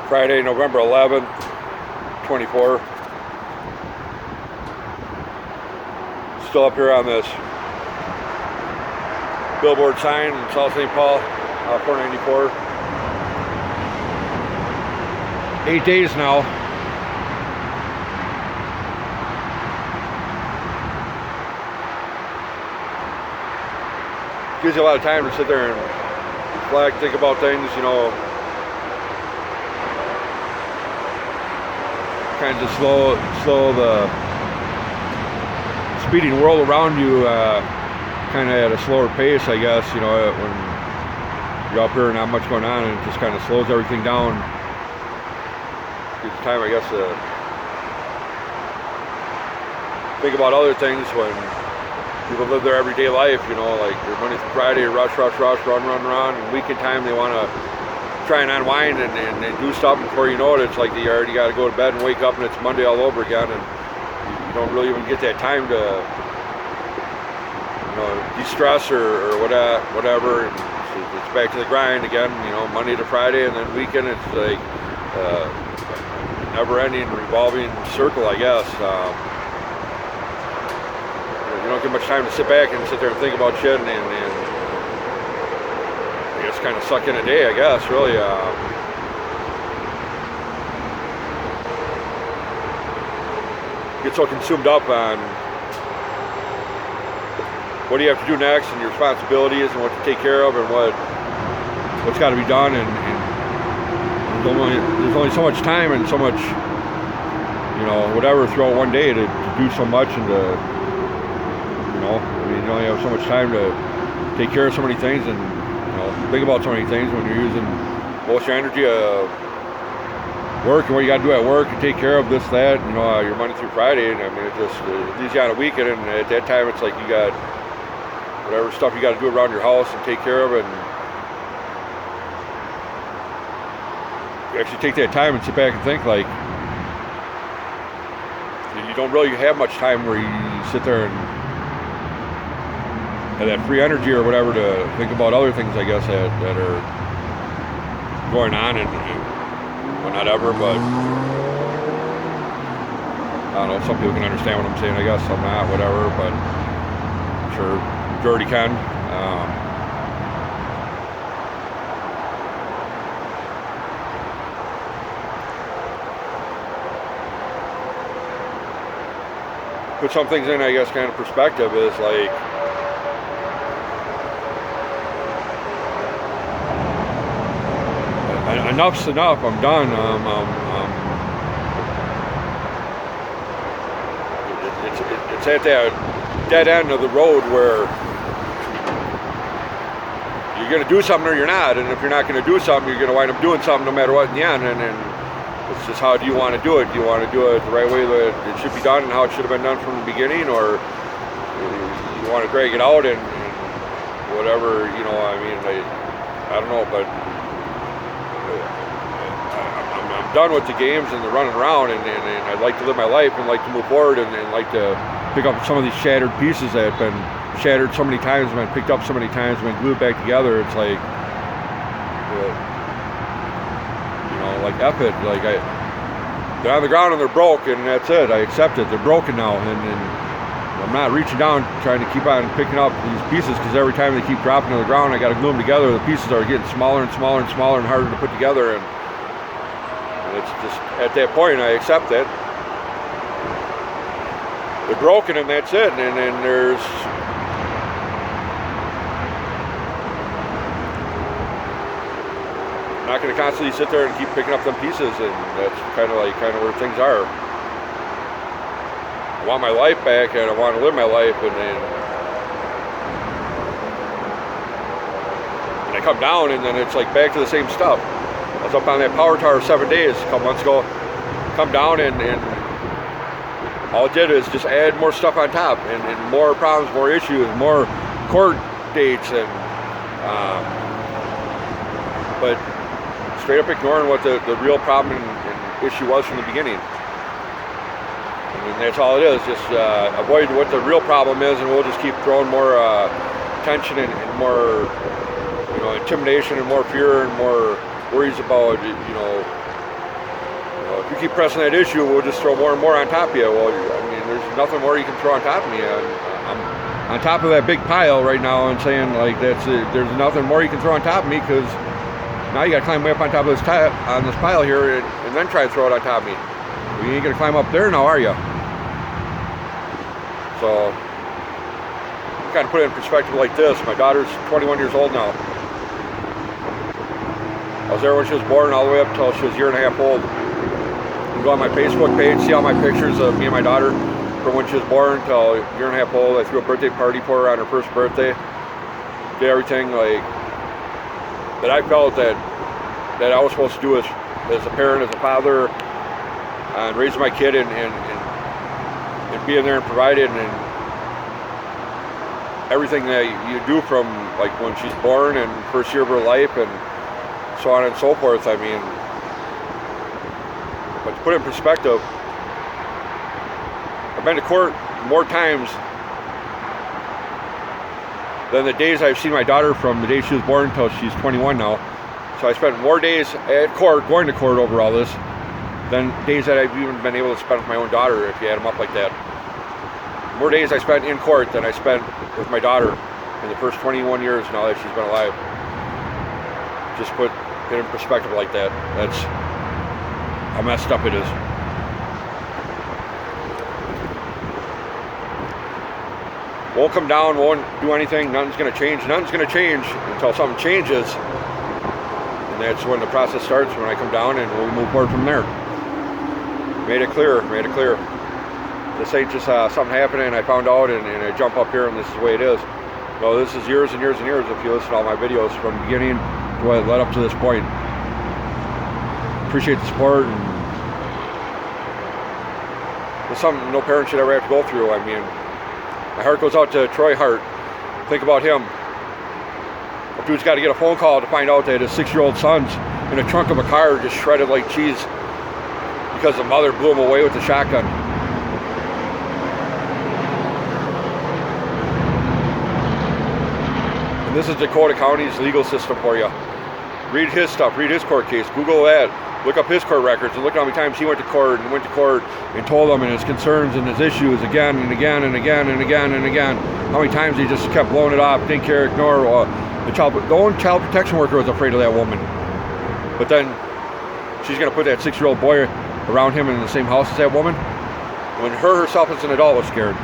Friday, November 11th, 24. Still up here on this billboard sign in South St. Paul, 494. 8 days now. Gives you a lot of time to sit there and reflect, think about things, you know. Kind of slow the speeding world around you, kind of at a slower pace, I guess, you know, when you're up here and not much going on, and it just kind of slows everything down. Gives you time, I guess, to think about other things when people live their everyday life, you know, like your Monday through Friday, rush, run. And weekend time, they want to try and unwind and do stuff. Before you know it, it's like you already got to go to bed and wake up, and it's Monday all over again, and you don't really even get that time to, you know, de-stress or whatever. It's back to the grind again, you know, Monday to Friday, and then weekend it's like never-ending revolving circle, I guess. You don't get much time to sit back and sit there and think about shit, and I guess kind of suck in a day, I guess, really. Get so consumed up on what do you have to do next, and your responsibilities, and what to take care of, and what's got to be done, and there's only so much time and so much, you know, whatever throughout one day to do so much, and to, you know, I mean, you only have so much time to take care of so many things, and, you know, think about so many things when you're using most of your energy work and what you got to do at work and take care of this, that, you know, your Monday through Friday. And I mean, it just leaves you on a weekend, and at that time it's like you got whatever stuff you got to do around your house and take care of, and you actually take that time and sit back and think, like, you don't really have much time where you sit there and have that free energy or whatever to think about other things, I guess, that are going on and whatever. But I don't know, some people can understand what I'm saying, I guess. Some not, whatever, but I'm sure majority can. Put some things in, I guess, kind of perspective is like, enough's enough. I'm done. It's at that dead end of the road where you're going to do something or you're not, and if you're not going to do something, you're going to wind up doing something no matter what in the end. And it's just, how do you want to do it? Do you want to do it the right way that it should be done and how it should have been done from the beginning, or you want to drag it out and whatever, you know? I mean, I don't know, but I'm done with the games and the running around, and I'd like to live my life and like to move forward, and like to pick up some of these shattered pieces that have been shattered so many times, been picked up so many times, been glued back together. It's like, you know, like, F it. Like, they're on the ground and they're broke, and that's it. I accept it. They're broken now, and I'm not reaching down trying to keep on picking up these pieces, because every time they keep dropping to the ground, I got to glue them together. The pieces are getting smaller and smaller and smaller and harder to put together, and it's just, at that point, I accept it. They're broken, and that's it. And then there's I'm not going to constantly sit there and keep picking up them pieces, and that's kind of where things are. I want my life back, and I want to live my life, and I come down, and then it's like back to the same stuff. I was up on that power tower 7 days a couple months ago. Come down, and all it did is just add more stuff on top, and more problems, more issues, more court dates, and but straight up ignoring what the real problem and issue was from the beginning. I mean, that's all it is. Just avoid what the real problem is, and we'll just keep throwing more tension and more, you know, intimidation and more fear and more worries about, you know, If you keep pressing that issue, we'll just throw more and more on top of you. Well, I mean, there's nothing more you can throw on top of me. I'm on top of that big pile right now and saying, like, that's it. There's nothing more you can throw on top of me, because now you got to climb way up on top of this pile here and then try to throw it on top of me. Well, you ain't going to climb up there now, are you? So, you kind of put it in perspective like this. My daughter's 21 years old now. I was there when she was born all the way up until she was a year and a half old. You can go on my Facebook page, see all my pictures of me and my daughter from when she was born till a year and a half old. I threw a birthday party for her on her first birthday. Did everything like that I felt that I was supposed to do as a parent, as a father, and raising my kid and being there and providing and everything that you do from like when she's born and first year of her life and so on and so forth. I mean, but to put it in perspective, I've been to court more times than the days I've seen my daughter from the day she was born until she's 21 now. So I spent more days at court, going to court over all this, than days that I've even been able to spend with my own daughter, if you add them up like that. More days I spent in court than I spent with my daughter in the first 21 years now that she's been alive. Just put it in perspective like that. That's how messed up it is. Won't come down, won't do anything, nothing's going to change. Nothing's going to change until something changes. And that's when the process starts, when I come down, and we'll move forward from there. Made it clear. This ain't just something happening and I found out and I jump up here and this is the way it is. No, this is years and years and years if you listen to all my videos from the beginning to what led up to this point. Appreciate the support, and it's something no parent should ever have to go through. I mean, my heart goes out to Troy Hart. Think about him. A dude's got to get a phone call to find out that his 6-year-old son's in the trunk of a car just shredded like cheese because the mother blew him away with the shotgun. And this is Dakota County's legal system for you. Read his stuff, read his court case, Google that, look up his court records, and look at how many times he went to court and told them and his concerns and his issues again and again and again and again and again. How many times he just kept blowing it off, didn't care, ignore. The own child protection worker was afraid of that woman. But then she's going to put that 6-year-old boy around him in the same house as that woman, when her herself as an adult was scared.